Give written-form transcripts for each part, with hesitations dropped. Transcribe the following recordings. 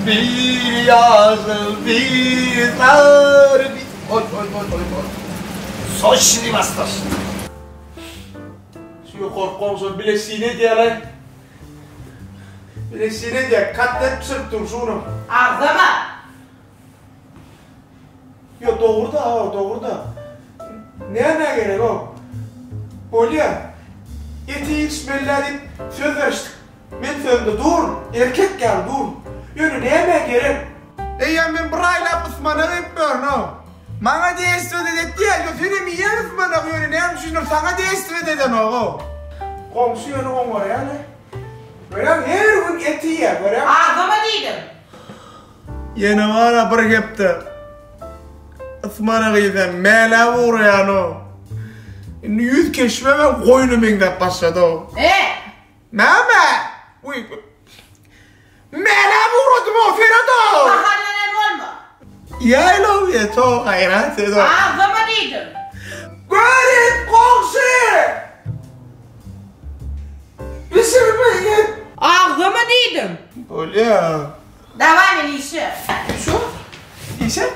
bir yazıl bir zar bir... Oy. Soşni bastos. Şu korkmamsın bilesiğine diye lan. Bilesiğine diye katlet sırttım şunu. Ağzama. Yo doğru. Ne gerek o? Polya. Eti içmelilerin söz veriştik. Ben sözümde dur. Erkek gel dur. Yönü neye gerek? Eğer ben burayla Osman'a yapmıyorum o. Bana değiştirdi dedi ya. Senin mi yer Osman'a yönü neyim düşünür? Sana değiştirdi dedin o. Komşu yönü o var yani. Böyle her gün eti yer. Ağzama değilim. Yine bana bırakıptı. Osman'a giden mele vuruyan o. Yüz keşme ve koynumun da başladı o. Meme! Uy! Mele vurdum o Ferado! Mahallenin olma. Yaylov ya çok hayrat edo. Ağzama değilim. Garip komşu! Bitirmeyin! Ağzama değilim. Olya! Devam et işe. Şu? İşe?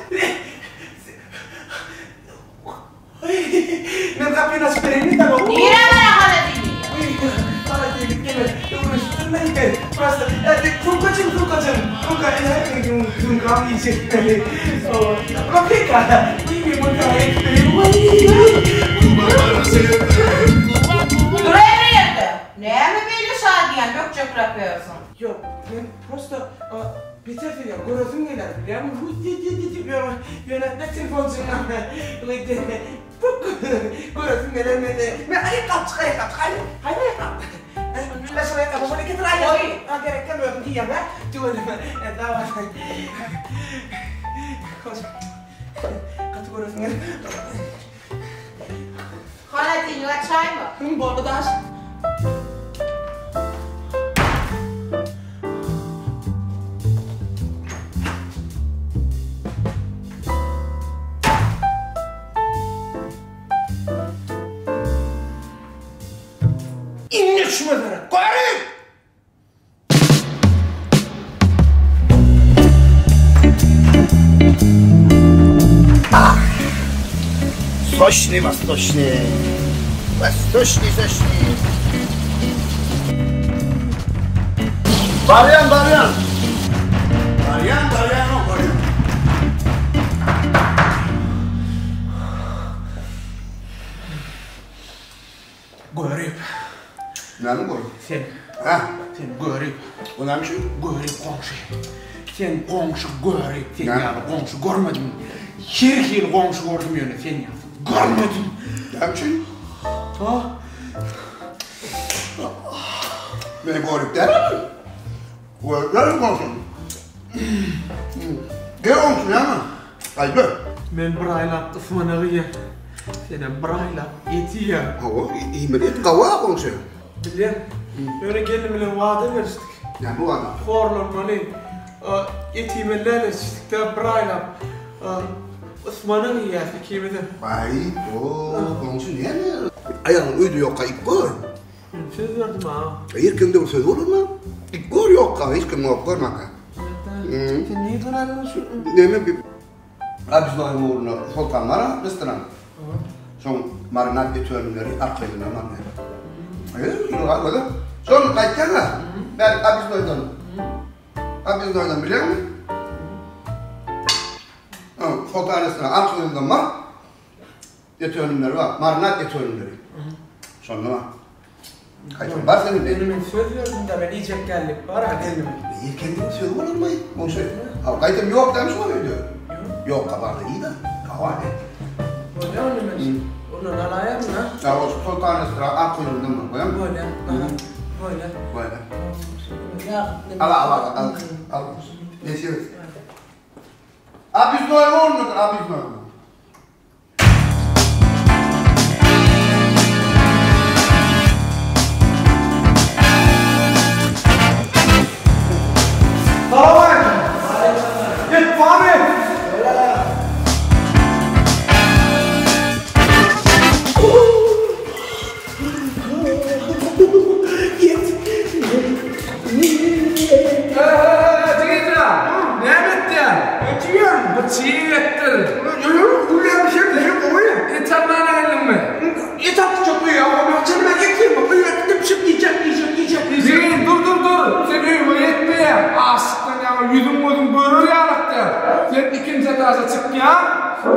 Ne kapıyı nasıl pereni de o? Niye bana haladini? Para dedik gene. Uğraştın neydi? Basta. Kungkacın. Kungkam yiyecek. Kapika. İyi mutlu. Dur evliydi. Neye mi böyle şadiyen dökecek yapıyorsun? Yok, ben prosto bitirdim ya, görüyorsun neler biliyor musun? Yönetmen telefoncuğuna görüyorsun neler. Ben ayakkabı hayır. Ben sana ayakkabı bunu getir ayakkabı. Gerek kalmıyordum ki ya ben. Cuma daha katı görüyorsun neler. Haladini var çay mı? Bu arada aç. İnleşmeleri koyarım! Soşni. Baryan o baryan. Garip. Ne mi bu? Sen garip. O neymiş o? Garip komşu. Sen komşu garip. Sen Ne? yani komşu görmedin mi? Her yıl komşu gördüm yani sen ya. Görmedin. Neymiş o? Ha? Beni görüp der mi? Görüp konuşun. Gel olmuşsun ya mı? Haydi. Ben burayla ısmanığı ye. Senin burayla eti ye. O iyi mi? Et kava konuşuyor. Bilen, öyle kendimle vaat verstik. Ne bu adam? Horlanmalı. Etimelerle içtik de burayla ısmanığı yedik kimide. Vay, o konuşun niye mi? Ayağın uydu yok ka ikgör. Söz verdim ha. Hayır kimde bu söz olur mu? İkgör yok ka, hiç kim yok görmek ka. Sen niye dönüyorsun? Ne mi bir... Abis doğum uğruna sultanlara restoran. Son marinat götürümleri arkayına marinat. Hayır, yok öyle. Son kaçacak ha? Ben abis doğum biliyor musun? Sultan restoran arkayında var. Götürümleri var, marinat götürümleri. Sonra var. Kaçın var senin de. Benim söz verdim de ben iyice geldim. Var ha kendime. İyi kendin söz olur mu? Bu şey. Kayıtım yok demiş oluyordu. Yok kabardı iyi de. Kavardı. Böyle anlamış. Onun alaya mı ha? Ya o sultan restoran arkayında mı? Koyalım. Böyle. Böyle. Böyle. Ya. Al. Ne şey? Abis doğru olmadı, abis doğru. Git Fahri! Git! Çekil şuna!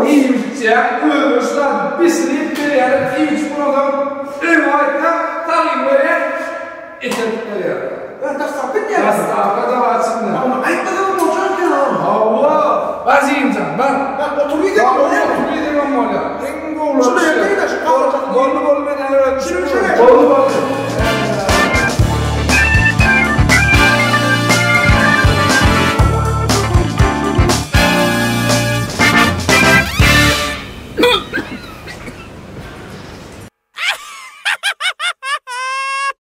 İyimce ölmüşler bisleyip bir yere hiç buradan rivayette talim veren etekleri. Ben de sapık ya.